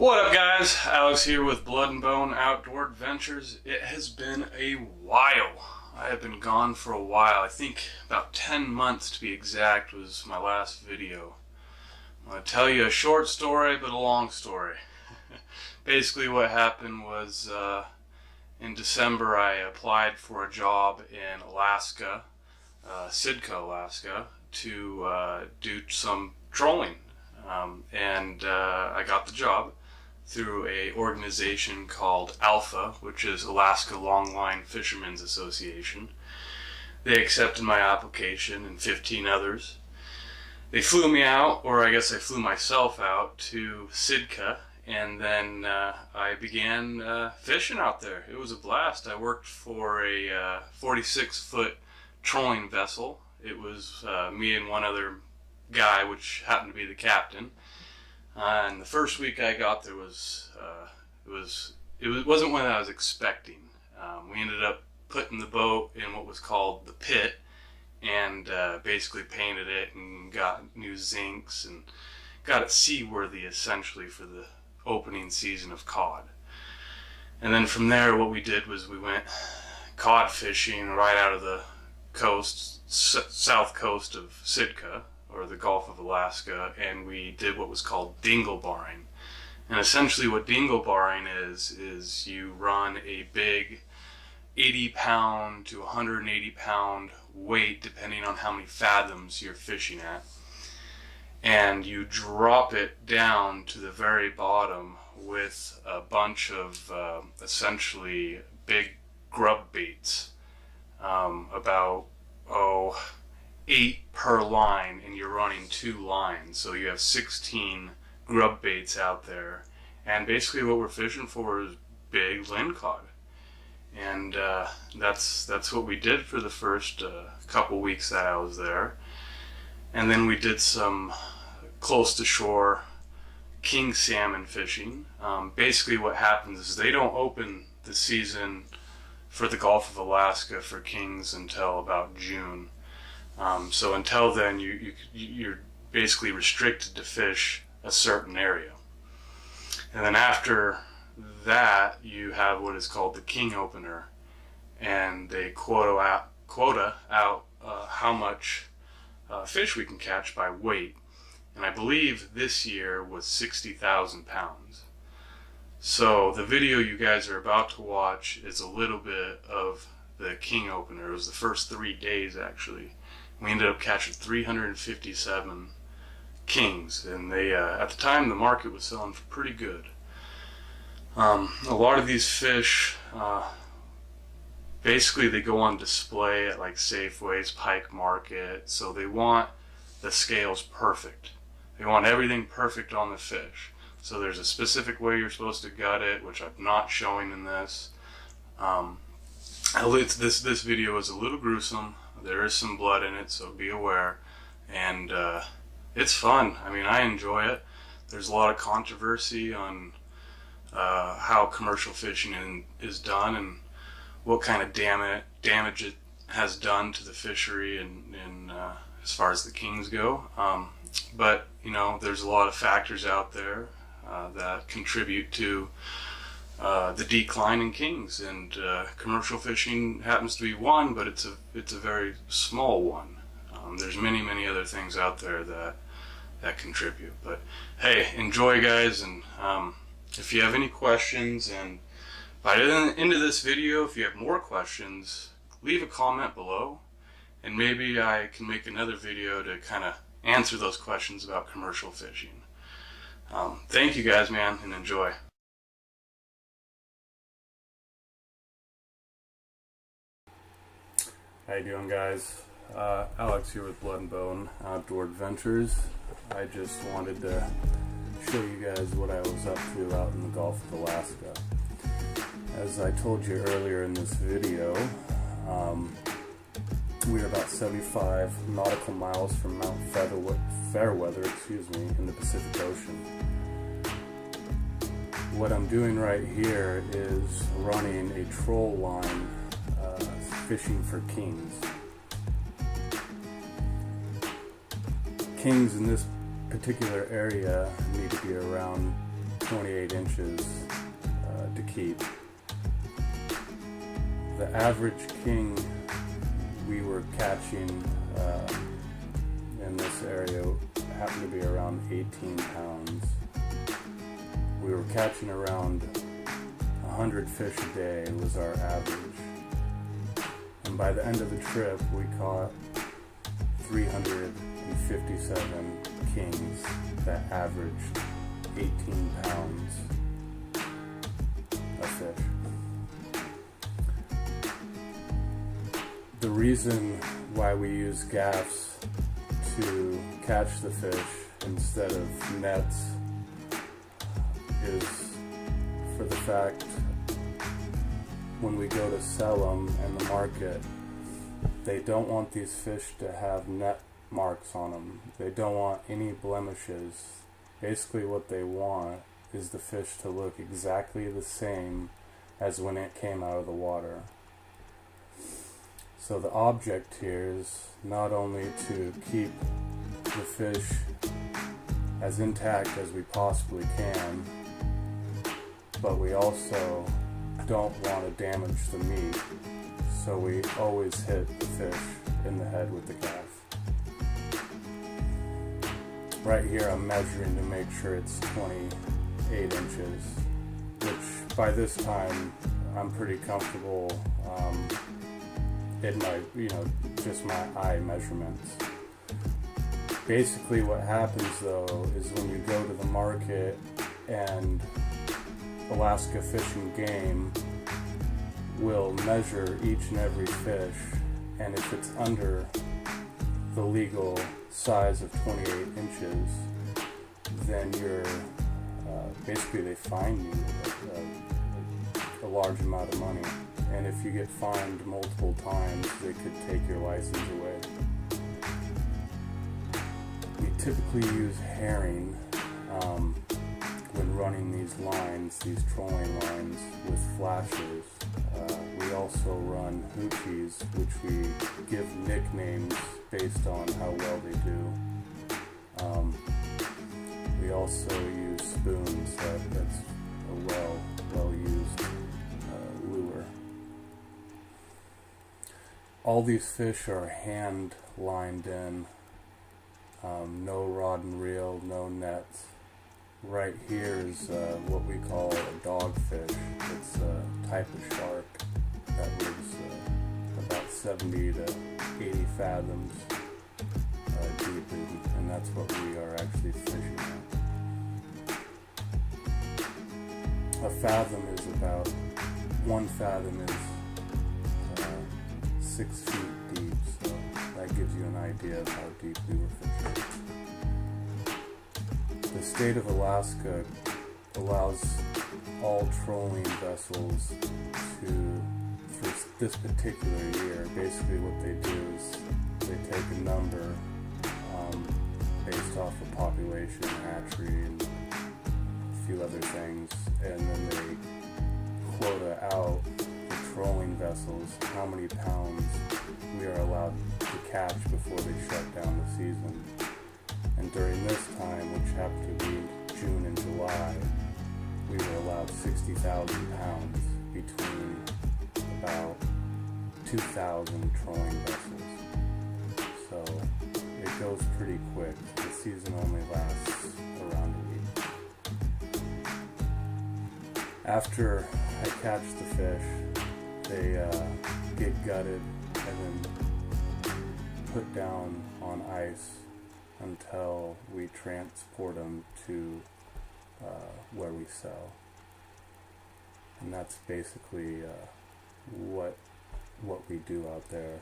What up, guys? Alex here with Blood and Bone Outdoor Adventures. It has been a while. I have been gone for a while. I think about 10 months to be exact was my last video. I'm going to tell you a short story, but a long story. Basically what happened was in December I applied for a job in Alaska, Sitka, Alaska, to do some trolling. I got the job through a organization called ALPHA, which is Alaska Longline Fishermen's Association. They accepted my application and 15 others. They flew me out, or I guess I flew myself out to Sitka, and then I began fishing out there. It was a blast. I worked for a 46-foot trolling vessel. It was me and one other guy, which happened to be the captain. And the first week I got there it wasn't what I was expecting. We ended up putting the boat in what was called the pit, and basically painted it and got new zincs and got it seaworthy essentially for the opening season of cod. And then from there, what we did was we went cod fishing right out of the coast, south coast of Sitka, or the Gulf of Alaska, and we did what was called dinglebarring. And essentially what dinglebarring is you run a big 80-pound to 180-pound weight, depending on how many fathoms you're fishing at, and you drop it down to the very bottom with a bunch of essentially big grub baits, about 8 per line, and you're running 2 lines, so you have 16 grub baits out there. And basically what we're fishing for is big lingcod, and that's what we did for the first couple weeks that I was there. And then we did some close to shore king salmon fishing. Basically what happens is they don't open the season for the Gulf of Alaska for kings until about June. So until then, you're basically restricted to fish a certain area. And then after that, you have what is called the king opener, and they quota out how much fish we can catch by weight. And I believe this year was 60,000 pounds. So the video you guys are about to watch is a little bit of the king opener. It was the first 3 days actually. We ended up catching 357 kings, and they at the time the market was selling for pretty good. A lot of these fish, basically they go on display at like Safeway's, Pike Market, so they want the scales perfect. They want everything perfect on the fish. So there's a specific way you're supposed to gut it, which I'm not showing in this. This video is a little gruesome. There is some blood in it, so be aware. And it's fun. I mean, I enjoy it. There's a lot of controversy on how commercial fishing is done and what kind of damage it has done to the fishery and as far as the kings go. But, you know, there's a lot of factors out there that contribute to the decline in kings, and commercial fishing happens to be one, but it's a very small one. There's many other things out there that contribute. But hey, enjoy, guys, and if you have any questions, and by the end of this video, if you have more questions, leave a comment below, and maybe I can make another video to kind of answer those questions about commercial fishing. Thank you guys, man, and enjoy. How you doing, guys? Alex here with Blood and Bone Outdoor Adventures. I just wanted to show you guys what I was up to out in the Gulf of Alaska. As I told you earlier in this video, we are about 75 nautical miles from Mount Fairweather, in the Pacific Ocean. What I'm doing right here is running a troll line fishing for kings. Kings in this particular area need to be around 28 inches to keep. The average king we were catching in this area happened to be around 18 pounds. We were catching around 100 fish a day was our average. And by the end of the trip, we caught 357 kings that averaged 18 pounds of fish. The reason why we use gaffs to catch the fish instead of nets is for the fact when we go to sell them in the market, they don't want these fish to have net marks on them. They don't want any blemishes. Basically what they want is the fish to look exactly the same as when it came out of the water. So the object here is not only to keep the fish as intact as we possibly can, but we also don't want to damage the meat, so we always hit the fish in the head with the gaff. Right here I'm measuring to make sure it's 28 inches, which by this time I'm pretty comfortable in my, just my eye measurements. Basically what happens though is when you go to the market and Alaska Fish and Game will measure each and every fish, and if it's under the legal size of 28 inches, then you're basically they fine you a large amount of money, and if you get fined multiple times, they could take your license away. We typically use herring when running these lines, these trolling lines with flashers. We also run hoochies, which we give nicknames based on how well they do. We also use spoons. That's a well used lure. All these fish are hand lined in. No rod and reel, no nets. Right here is what we call a dogfish. It's a type of shark that lives about 70 to 80 fathoms deep, and that's what we are actually fishing at. A fathom is about, 1 fathom is 6 feet deep, so that gives you an idea of how deep we were fishing. The state of Alaska allows all trolling vessels to, for this particular year, basically what they do is they take a number based off of population, hatchery, and a few other things, and then they quota out the trolling vessels how many pounds we are allowed to catch before they shut down the season. And during this time, which happened to be June and July, we were allowed 60,000 pounds between about 2,000 trolling vessels. So it goes pretty quick. The season only lasts around a week. After I catch the fish, they get gutted and then put down on ice until we transport them to where we sell. And that's basically what we do out there.